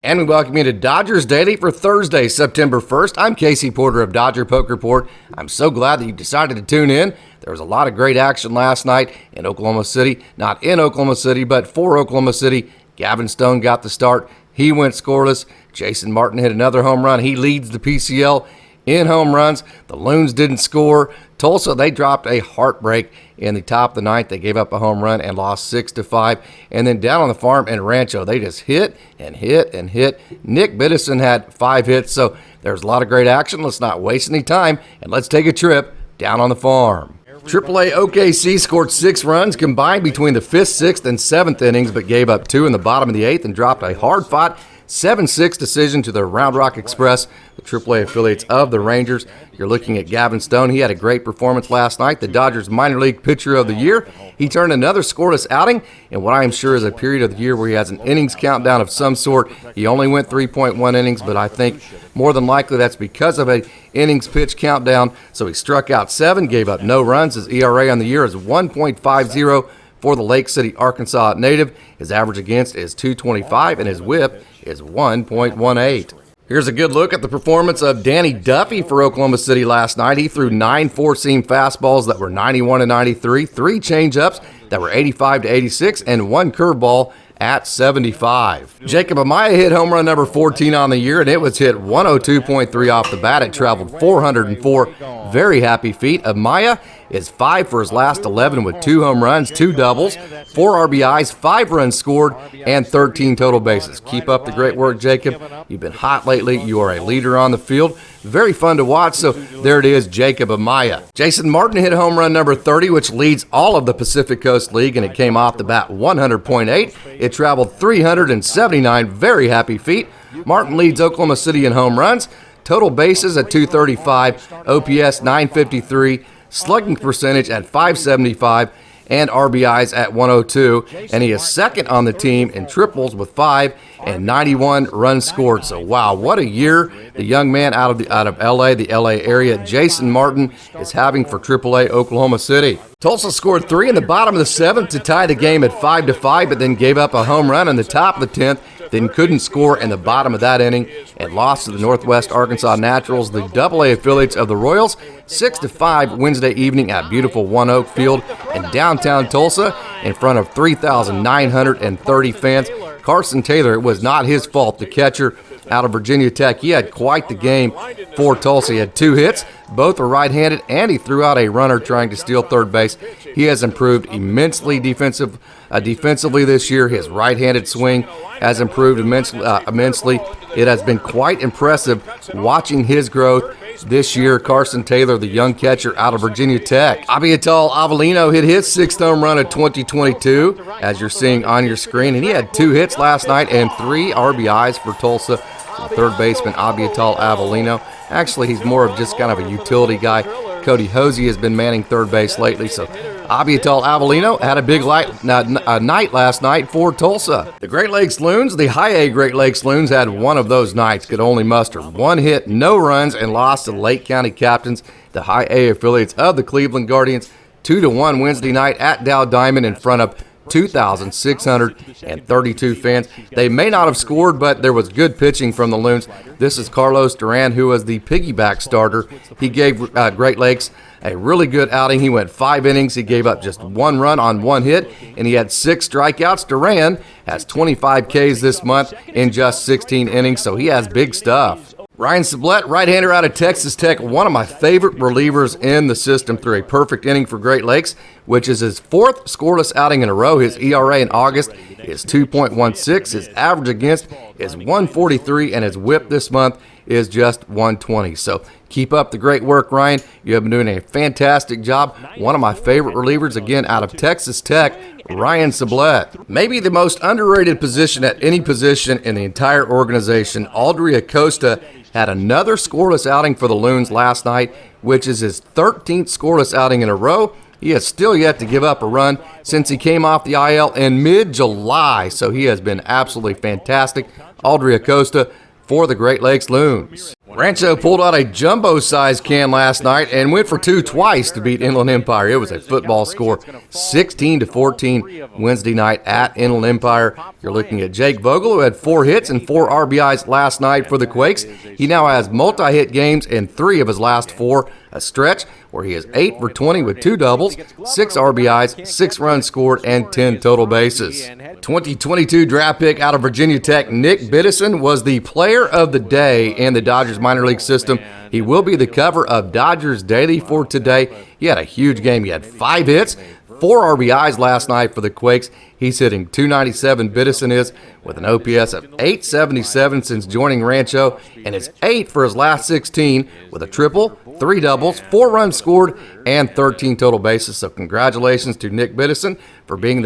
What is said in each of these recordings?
And we welcome you to Dodgers Daily for Thursday, September 1st. I'm Casey Porter of Dodger Poke Report. I'm so glad that you decided to tune in. There was a lot of great action last night in Oklahoma City. Not in Oklahoma City, but for Oklahoma City. Gavin Stone got the start. He went scoreless. Jason Martin hit another home run. He leads the PCL in home runs. The Loons didn't score. Tulsa, they dropped a heartbreak in the top of the ninth. They gave up a home run and lost 6-5. And then down on the farm in Rancho, they just hit and hit and hit. Nick Biddison had 5 hits, so there's a lot of great action. Let's not waste any time, and let's take a trip down on the farm. AAA OKC scored 6 runs combined between the 5th, 6th, and 7th innings, but gave up 2 in the bottom of the 8th and dropped a hard-fought 7-6 decision to the Round Rock Express, the AAA affiliates of the Rangers. You're looking at Gavin Stone. He had a great performance last night, the Dodgers minor league pitcher of the year. He turned another scoreless outing in what I am sure is a period of the year where he has an innings countdown of some sort. He only went 3.1 innings, but I think more than likely that's because of a innings pitch countdown. So he struck out 7, gave up no runs. His ERA on the year is 1.50 for the Lake City, Arkansas native. His average against is 225, and his whip is 1.18. Here's a good look at the performance of Danny Duffy for Oklahoma City last night. He threw 9 four-seam fastballs that were 91-93, 3 changeups that were 85-86, and 1 curveball at 75. Jacob Amaya hit home run number 14 on the year, and it was hit 102.3 off the bat. It traveled 404 very happy feet. Amaya is 5 for his last 11 with 2 home runs, 2 doubles, 4 RBIs, 5 runs scored, and 13 total bases. Keep up the great work, Jacob. You've been hot lately. You are a leader on the field. Very fun to watch, so there it is, Jacob Amaya. Jason Martin hit home run number 30, which leads all of the Pacific Coast League, and it came off the bat 100.8. It traveled 379 very happy feet. Martin leads Oklahoma City in home runs, total bases at 235, OPS 953, slugging percentage at 575, and RBIs at 102, and he is second on the team in triples with 5 and 91 runs scored. So wow, what a year the young man out of LA, the LA area, Jason Martin, is having for AAA Oklahoma City. Tulsa scored 3 in the bottom of the 7th to tie the game at 5-5, but then gave up a home run in the top of the 10th, then couldn't score in the bottom of that inning and lost to the Northwest Arkansas Naturals, the AA affiliates of the Royals, 6-5 Wednesday evening at beautiful One Oak Field in downtown Tulsa in front of 3,930 fans. Carson Taylor, it was not his fault, the catcher out of Virginia Tech. He had quite the game for Tulsa. He had 2 hits, both were right-handed, and he threw out a runner trying to steal third base. He has improved immensely defensively this year. His right-handed swing has improved immensely. It has been quite impressive watching his growth this year. Carson Taylor, the young catcher out of Virginia Tech. Abiatal Avellino hit his 6th home run of 2022, as you're seeing on your screen, and he had 2 hits last night and 3 RBIs for Tulsa. So third baseman Abiatal Avellino. Actually, he's more of just kind of a utility guy. Cody Hosey has been manning third base lately, so Abiatal Avellino had a big night last night for Tulsa. The Great Lakes Loons, the High A Great Lakes Loons, had one of those nights, could only muster 1 hit, no runs, and lost to the Lake County Captains, the High A affiliates of the Cleveland Guardians, 2-1 Wednesday night at Dow Diamond in front of 2,632 fans. They may not have scored, but there was good pitching from the Loons. This is Carlos Duran, who was the piggyback starter. He gave Great Lakes a really good outing. He went 5 innings. He gave up just 1 run on 1 hit, and he had 6 strikeouts. Duran has 25 Ks this month in just 16 innings, so he has big stuff. Ryan Sablette, right-hander out of Texas Tech, one of my favorite relievers in the system, threw a perfect inning for Great Lakes, which is his 4th scoreless outing in a row. His ERA in August is 2.16. His average against is 143, and his whip this month is just 120. So keep up the great work, Ryan. You have been doing a fantastic job. One of my favorite relievers, again, out of Texas Tech, Ryan Sablette. Maybe the most underrated position at any position in the entire organization, Aldry Acosta had another scoreless outing for the Loons last night, which is his 13th scoreless outing in a row. He has still yet to give up a run since he came off the IL in mid-July, so he has been absolutely fantastic. Aldry Acosta for the Great Lakes Loons. Rancho pulled out a jumbo-sized can last night and went for two twice to beat Inland Empire. It was a football score, 16-14 Wednesday night at Inland Empire. You're looking at Jake Vogel, who had 4 hits and 4 RBIs last night for the Quakes. He now has multi-hit games in 3 of his last 4, a stretch where he is 8 for 20 with 2 doubles, 6 RBIs, 6 runs scored, and 10 total bases. 2022 draft pick out of Virginia Tech, Nick Biddison, was the player of the day in the Dodgers minor league system. He will be the cover of Dodgers Daily for today. He had a huge game. He had 5 hits, 4 RBIs last night for the Quakes. He's hitting .297, Biddison is, with an OPS of .877 since joining Rancho, and it's 8 for his last 16 with a triple, 3 doubles, 4 runs scored, and 13 total bases. So congratulations to Nick Biddison for being on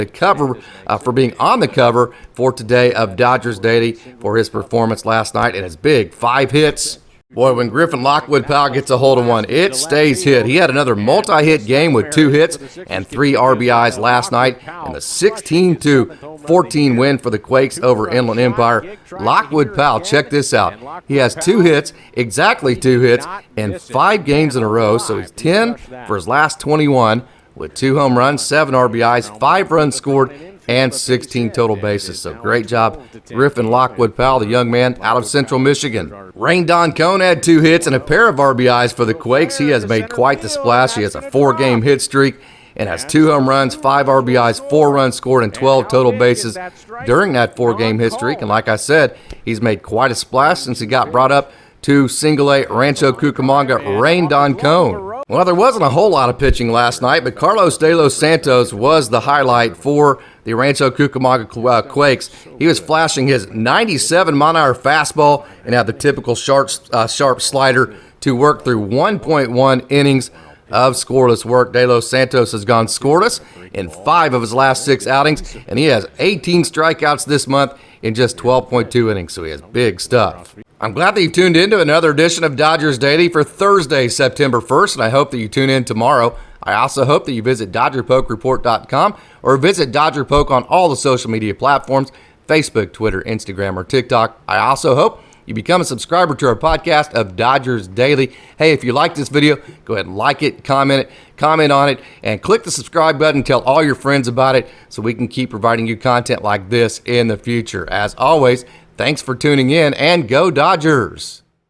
the cover for today of Dodgers Daily for his performance last night and his big 5 hits. Boy, when Griffin Powell gets a hold of one, it stays hit. He had another multi-hit game with 2 hits and 3 RBIs last night in the 16-14 win for the Quakes over Inland Empire. Powell, check this out. He has 2 hits, exactly 2 hits, in 5 games in a row, so he's 10 for his last 21 with 2 home runs, 7 RBIs, 5 runs scored, and 16 total bases. So great job, Griffin Powell, the young man out of Central Michigan. Rain Cone had 2 hits and a pair of RBIs for the Quakes. He has made quite the splash. He has a 4-game hit streak and has 2 home runs, 5 RBIs, 4 runs scored, and 12 total bases during that 4-game hit streak. And like I said, he's made quite a splash since he got brought up to Single-A Rancho Cucamonga. Rain Cone. Well, there wasn't a whole lot of pitching last night, but Carlos de Los Santos was the highlight for the Rancho Cucamonga Quakes. He was flashing his 97-mile-an-hour fastball and had the typical sharp slider to work through 1.1 innings of scoreless work. De Los Santos has gone scoreless in 5 of his last 6 outings, and he has 18 strikeouts this month in just 12.2 innings, so he has big stuff. I'm glad that you've tuned in to another edition of Dodgers Daily for Thursday, September 1st, and I hope that you tune in tomorrow. I also hope that you visit DodgerPokeReport.com or visit Dodger Poke on all the social media platforms, Facebook, Twitter, Instagram, or TikTok. I also hope you become a subscriber to our podcast of Dodgers Daily. Hey, if you like this video, go ahead and like it, comment on it, and click the subscribe button. Tell all your friends about it so we can keep providing you content like this in the future. As always, thanks for tuning in, and go Dodgers!